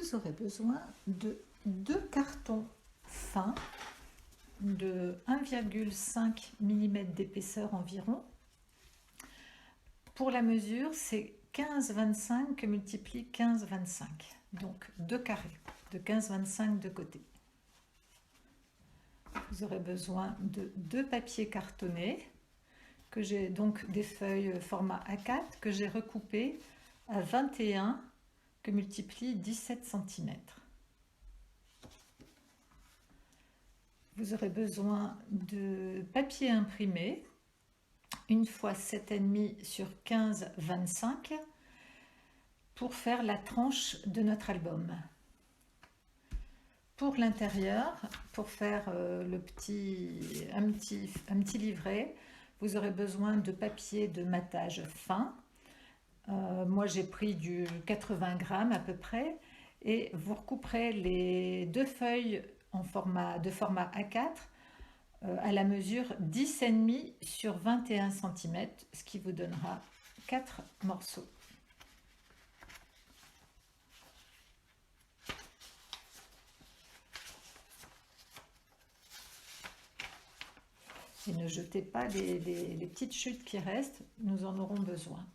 vous aurez besoin de 2 cartons fins de 1,5 mm d'épaisseur environ. Pour la mesure, c'est 15-25 que multiplie 15-25, donc 2 carrés de 15-25 de côté. Vous aurez besoin de 2 papiers cartonnés, que j'ai donc des feuilles format A4 que j'ai recoupées à 21 que multiplie 17 cm. Vous aurez besoin de papier imprimé, une fois 7,5 sur 15-25 pour faire la tranche de notre album. Pour l'intérieur, pour faire un petit livret, vous aurez besoin de papier de matage fin. Moi j'ai pris du 80 grammes à peu près, et vous recouperez les 2 feuilles de format A4 à la mesure 10,5 sur 21 cm, ce qui vous donnera 4 morceaux. Et ne jetez pas les petites chutes qui restent, nous en aurons besoin.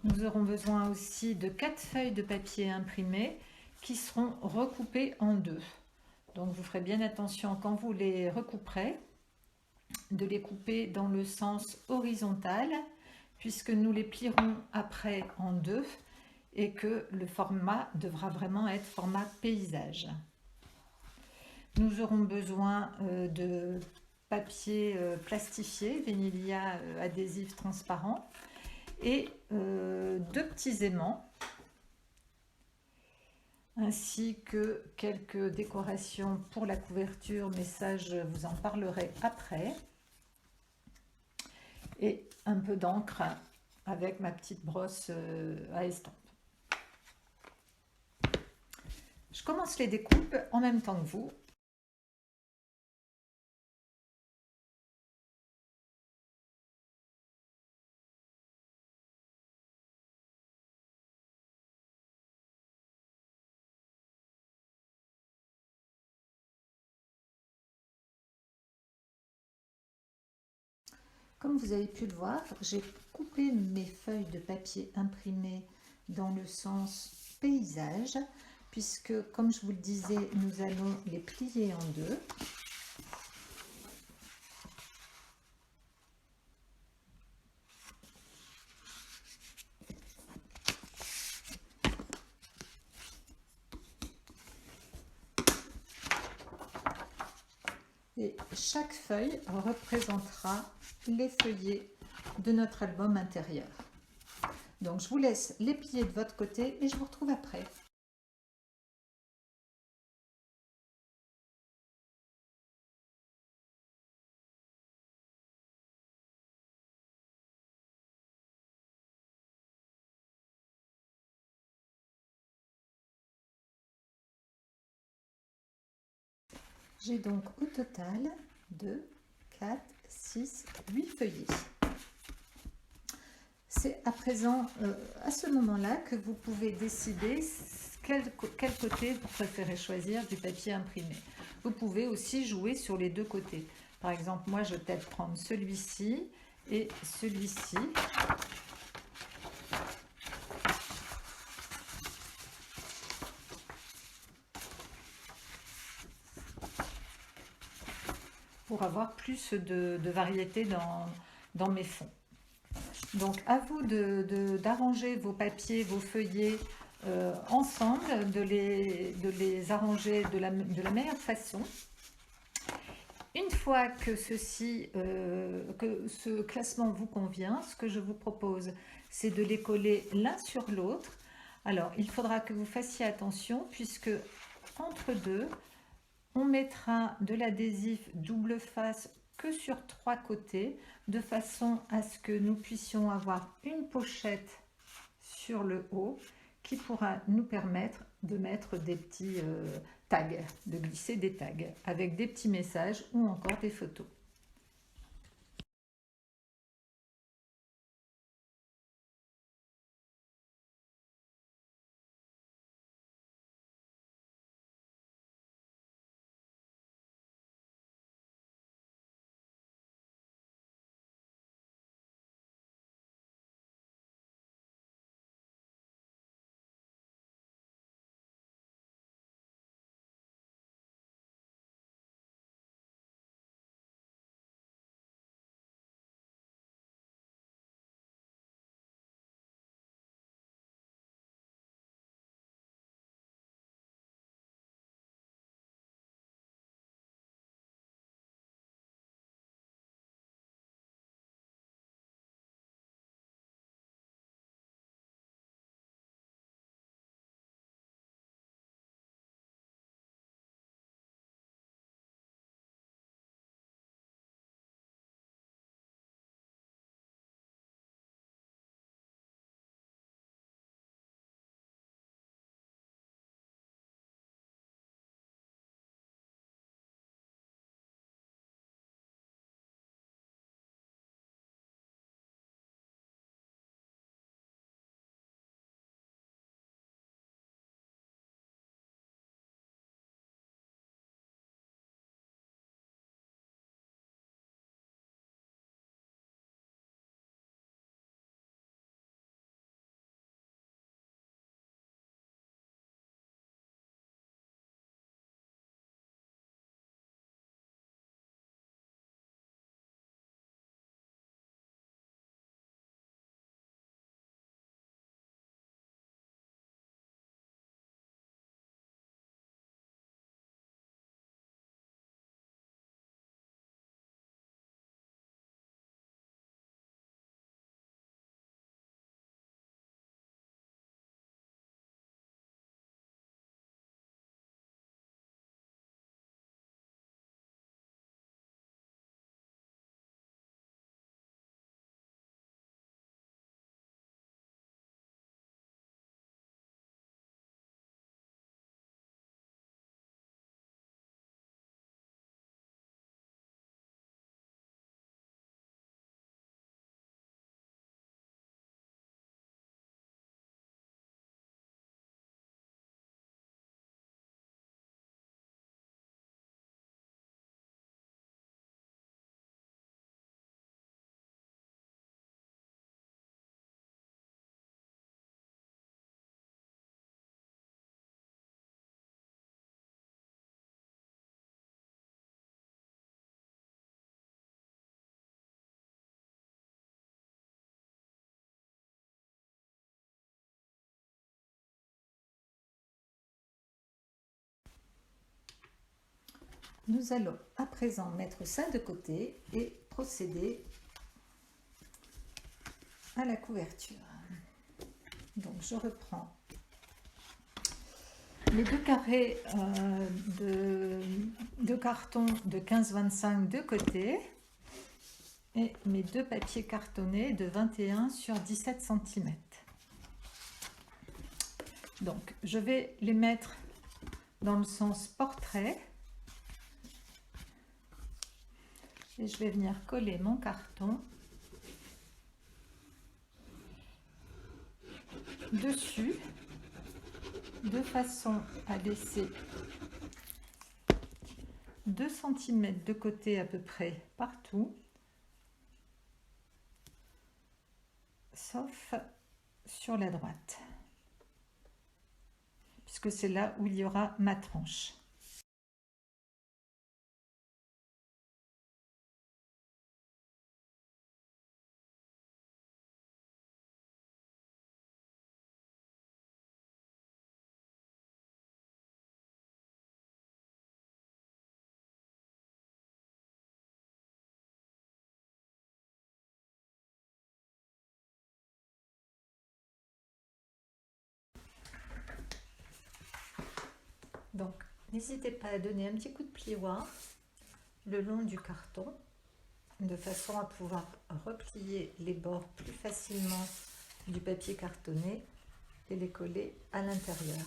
Nous aurons besoin aussi de 4 feuilles de papier imprimé qui seront recoupées en 2. Donc vous ferez bien attention quand vous les recouperez, de les couper dans le sens horizontal, puisque nous les plierons après en 2 et que le format devra vraiment être format paysage. Nous aurons besoin de papier plastifié, Venilia adhésif transparent, et 2 petits aimants, ainsi que quelques décorations pour la couverture, mais ça je vous en parlerai après, et un peu d'encre avec ma petite brosse à estampes. Je commence les découpes en même temps que vous. Comme vous avez pu le voir, j'ai coupé mes feuilles de papier imprimé dans le sens paysage, puisque, comme je vous le disais, nous allons les plier en 2. Et chaque feuille représentera les feuillets de notre album intérieur. Donc je vous laisse les plier de votre côté et je vous retrouve après. J'ai donc au total 2, 4, 6, 8 feuillets. C'est à présent, à ce moment-là, que vous pouvez décider quel côté vous préférez choisir du papier imprimé. Vous pouvez aussi jouer sur les 2 côtés. Par exemple, moi, je vais peut-être prendre celui-ci et celui-ci. Pour avoir plus de variété dans mes fonds. Donc à vous d'arranger vos papiers, vos feuillets ensemble, de les arranger de la meilleure façon. Une fois que ce classement vous convient, ce que je vous propose, c'est de les coller l'un sur l'autre. Alors il faudra que vous fassiez attention, puisque entre deux, on mettra de l'adhésif double face que sur 3 côtés, de façon à ce que nous puissions avoir une pochette sur le haut qui pourra nous permettre de mettre des petits tags, de glisser des tags avec des petits messages ou encore des photos. Nous allons à présent mettre ça de côté et procéder à la couverture. Donc je reprends mes deux carrés de carton de 15-25 de côté et mes deux papiers cartonnés de 21 sur 17 cm. Donc je vais les mettre dans le sens portrait et je vais venir coller mon carton dessus de façon à laisser 2 cm de côté à peu près partout, sauf sur la droite, puisque c'est là où il y aura ma tranche. Donc, n'hésitez pas à donner un petit coup de plioir le long du carton, de façon à pouvoir replier les bords plus facilement du papier cartonné et les coller à l'intérieur.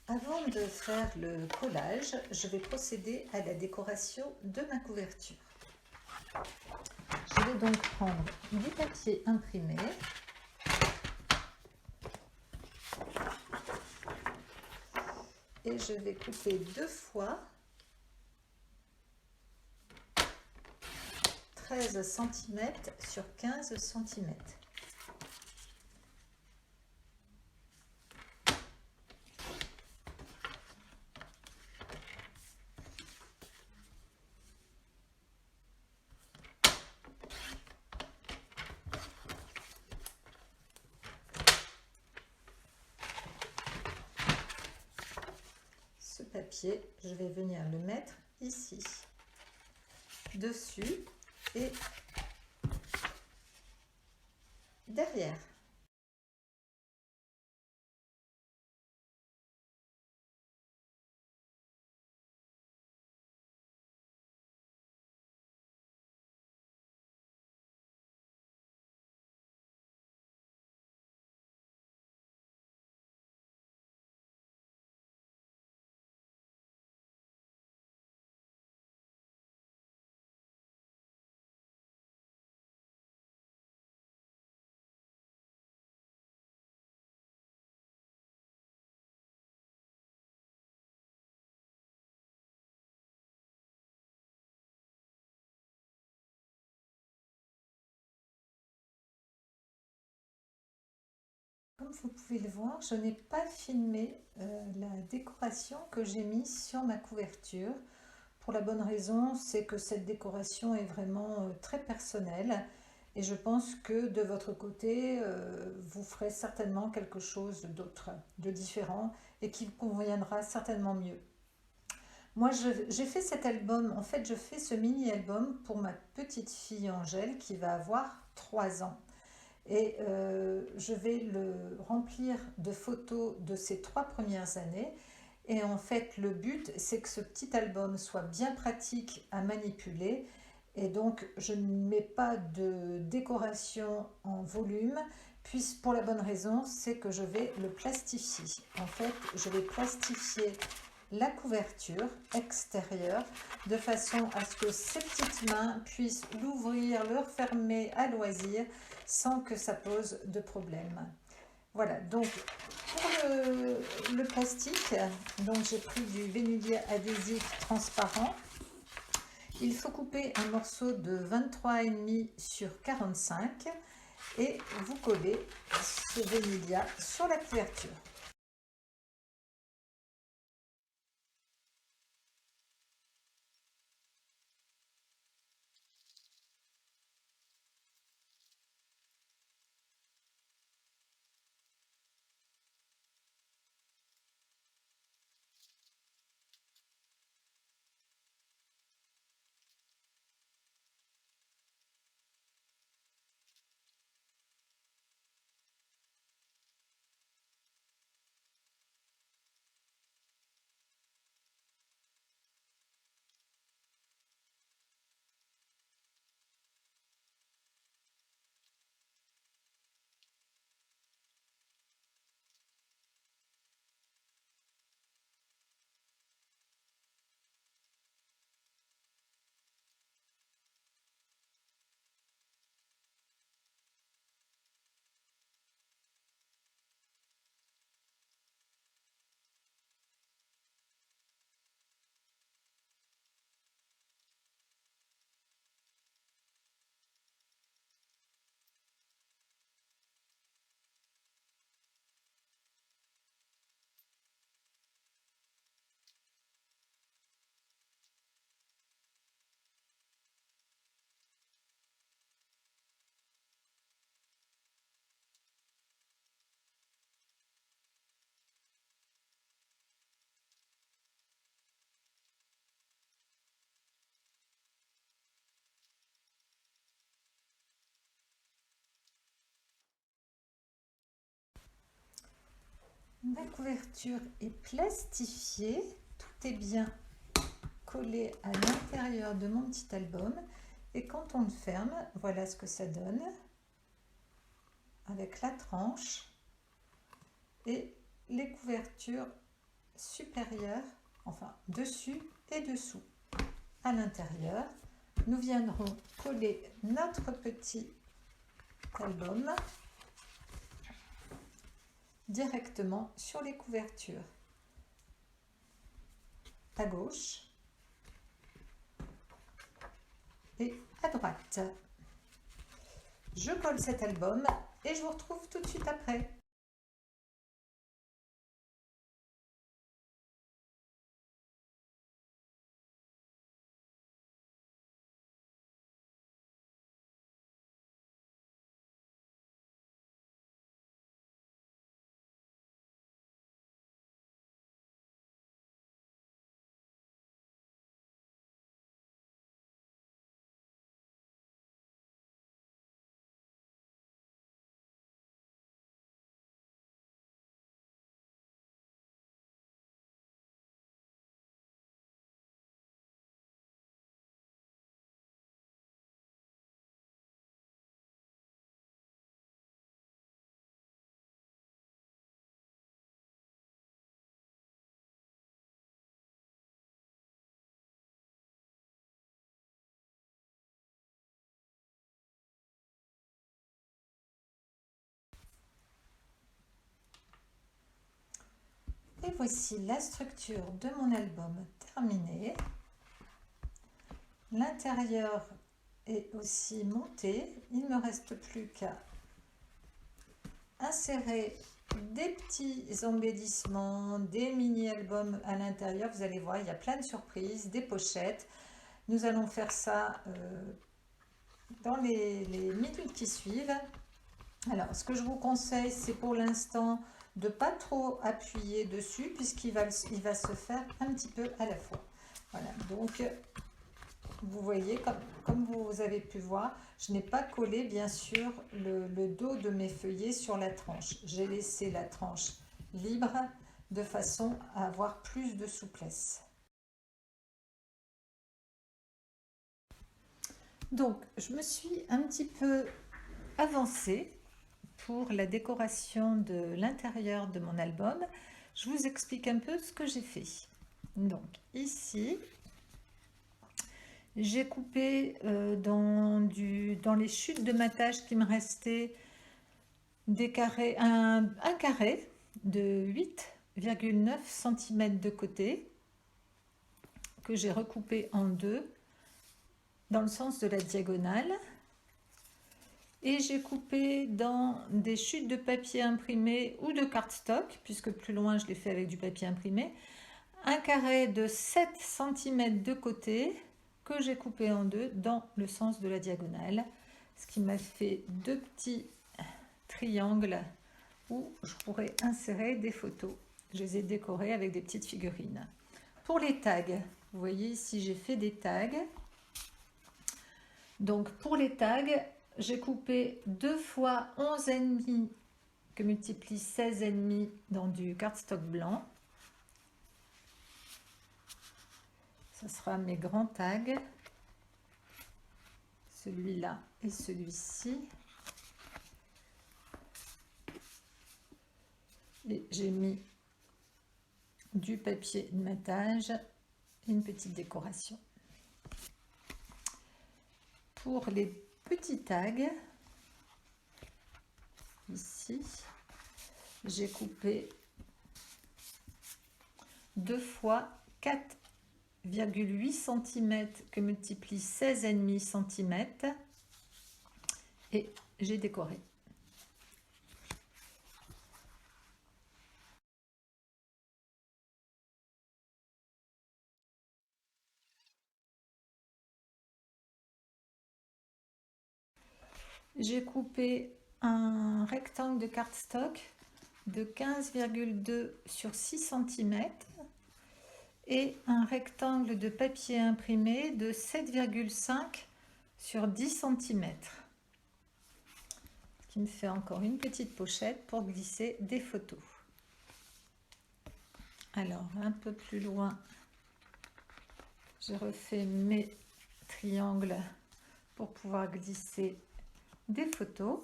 Avant de faire le collage, je vais procéder à la décoration de ma couverture. Je vais donc prendre du papier imprimé et je vais couper 2 fois 13 cm sur 15 cm. Ce papier, je vais venir le mettre ici, dessus et derrière. comme vous pouvez le voir, je n'ai pas filmé la décoration que j'ai mise sur ma couverture. Pour la bonne raison, c'est que cette décoration est vraiment très personnelle et je pense que de votre côté, vous ferez certainement quelque chose d'autre, de différent et qui vous conviendra certainement mieux. Moi, j'ai fait cet album, en fait, je fais ce mini-album pour ma petite fille Angèle qui va avoir 3 ans. Et je vais le remplir de photos de ses 3 premières années. Et en fait, le but, c'est que ce petit album soit bien pratique à manipuler. Et donc, je ne mets pas de décoration en volume, puis pour la bonne raison, c'est que je vais le plastifier. En fait, je vais plastifier la couverture extérieure de façon à ce que ces petites mains puissent l'ouvrir, le refermer à loisir sans que ça pose de problème. Voilà, donc pour le plastique, donc j'ai pris du vénilier adhésif transparent. Il faut couper un morceau de 23,5 sur 45 et vous collez ce vénilia sur la couverture. Ma couverture est plastifiée, tout est bien collé à l'intérieur de mon petit album et quand on le ferme, voilà ce que ça donne avec la tranche et les couvertures supérieures, enfin dessus et dessous. À l'intérieur, nous viendrons coller notre petit album directement sur les couvertures. À gauche et à droite. Je colle cet album et je vous retrouve tout de suite après. Et voici la structure de mon album terminée. L'intérieur est aussi monté. Il ne me reste plus qu'à insérer des petits embellissements, des mini-albums à l'intérieur. Vous allez voir, il y a plein de surprises, des pochettes. Nous allons faire ça dans les minutes qui suivent. Alors, ce que je vous conseille, c'est pour l'instant de ne pas trop appuyer dessus puisqu'il va se faire un petit peu à la fois. Voilà, donc vous voyez, comme vous avez pu voir, je n'ai pas collé bien sûr le dos de mes feuillets sur la tranche. J'ai laissé la tranche libre de façon à avoir plus de souplesse. Donc, je me suis un petit peu avancée pour la décoration de l'intérieur de mon album. Je vous explique un peu ce que j'ai fait. Donc, ici, j'ai coupé dans les chutes de matage qui me restaient des carrés, un carré de 8,9 cm de côté que j'ai recoupé en deux dans le sens de la diagonale. Et j'ai coupé dans des chutes de papier imprimé ou de cardstock, puisque plus loin je l'ai fait avec du papier imprimé, un carré de 7 cm de côté que j'ai coupé en deux dans le sens de la diagonale, ce qui m'a fait deux petits triangles où je pourrais insérer des photos. Je les ai décorés avec des petites figurines. Pour les tags, vous voyez ici j'ai fait des tags. Donc pour les tags, j'ai coupé 2 fois 11,5 que multiplie 16,5 dans du cardstock blanc. Ce sera mes grands tags, celui-là et celui-ci. Et j'ai mis du papier de matage et une petite décoration. Pour les petits tags, ici, j'ai coupé 2 fois 4,8 cm que multiplie 16,5 cm et j'ai décoré. J'ai coupé un rectangle de cardstock de 15,2 sur 6 cm et un rectangle de papier imprimé de 7,5 sur 10 cm. Ce qui me fait encore une petite pochette pour glisser des photos. Alors, un peu plus loin, j'ai refait mes triangles pour pouvoir glisser des photos.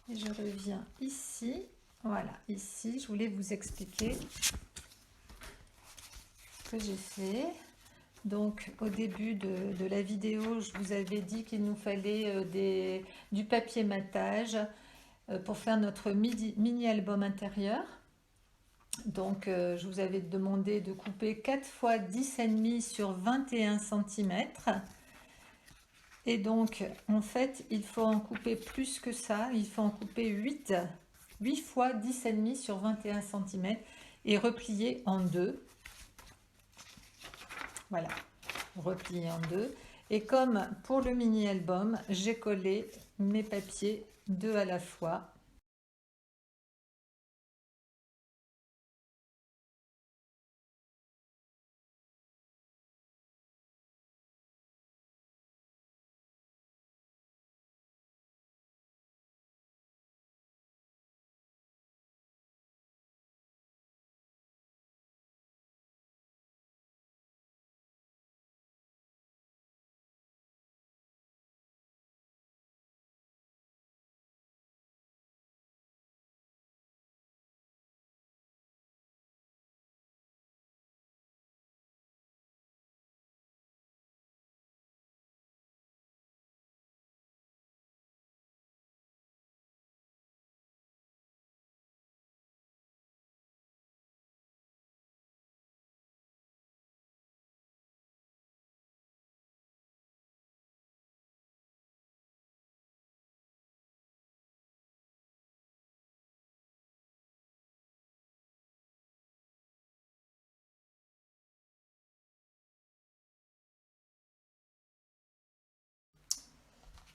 Et je reviens ici. Voilà, ici, je voulais vous expliquer ce que j'ai fait. Donc, au début de la vidéo, je vous avais dit qu'il nous fallait du papier matage pour faire notre mini-album intérieur. Donc, je vous avais demandé de couper 4 fois 10,5 sur 21 cm. Et donc, en fait, il faut en couper plus que ça. Il faut en couper 8 fois 10,5 sur 21 cm et replier en deux. Voilà, replier en deux. Et comme pour le mini-album, j'ai collé mes papiers deux à la fois.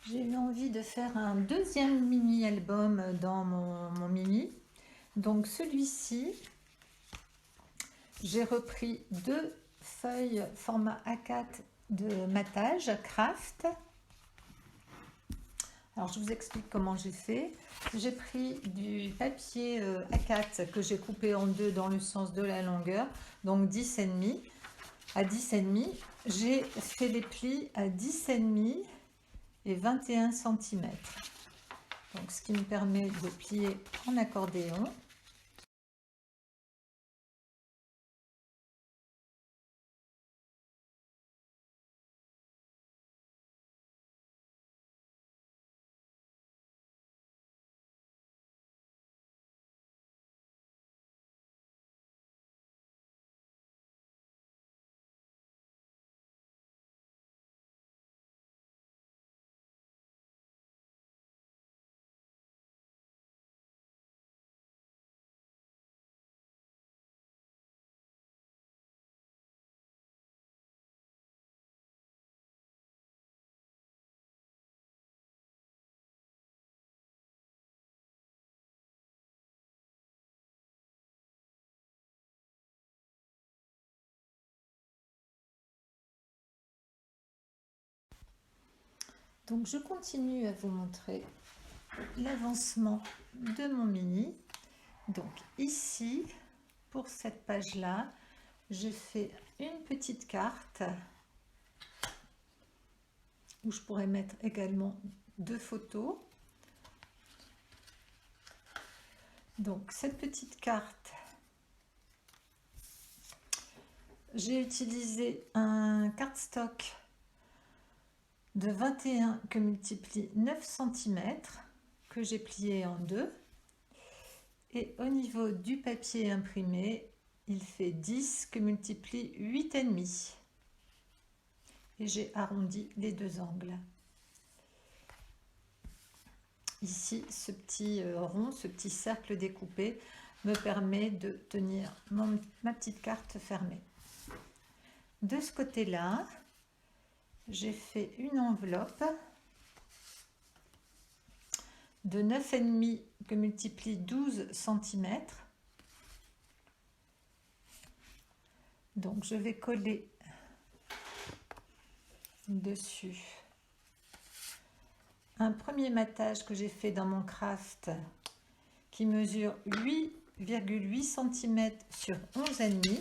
J'ai eu envie de faire un deuxième mini-album dans mon mini. Donc celui-ci, j'ai repris 2 feuilles format A4 de matage craft. Alors je vous explique comment j'ai fait. J'ai pris du papier A4 que j'ai coupé en 2 dans le sens de la longueur, donc 10,5 à 10,5. J'ai fait les plis à 10,5 et 21 cm. Donc ce qui me permet de plier en accordéon. Donc je continue à vous montrer l'avancement de mon mini. Donc ici, pour cette page-là, j'ai fait une petite carte où je pourrais mettre également 2 photos. Donc cette petite carte, j'ai utilisé un cardstock de 21 que multiplie 9 cm que j'ai plié en 2. Et au niveau du papier imprimé, il fait 10 que multiplie 8,5. Et j'ai arrondi les 2 angles. Ici, ce petit rond, ce petit cercle découpé me permet de tenir ma petite carte fermée. De ce côté-là, j'ai fait une enveloppe de 9,5 que multiplie 12 cm. Donc je vais coller dessus un premier matage que j'ai fait dans mon craft qui mesure 8,8 cm sur 11,5.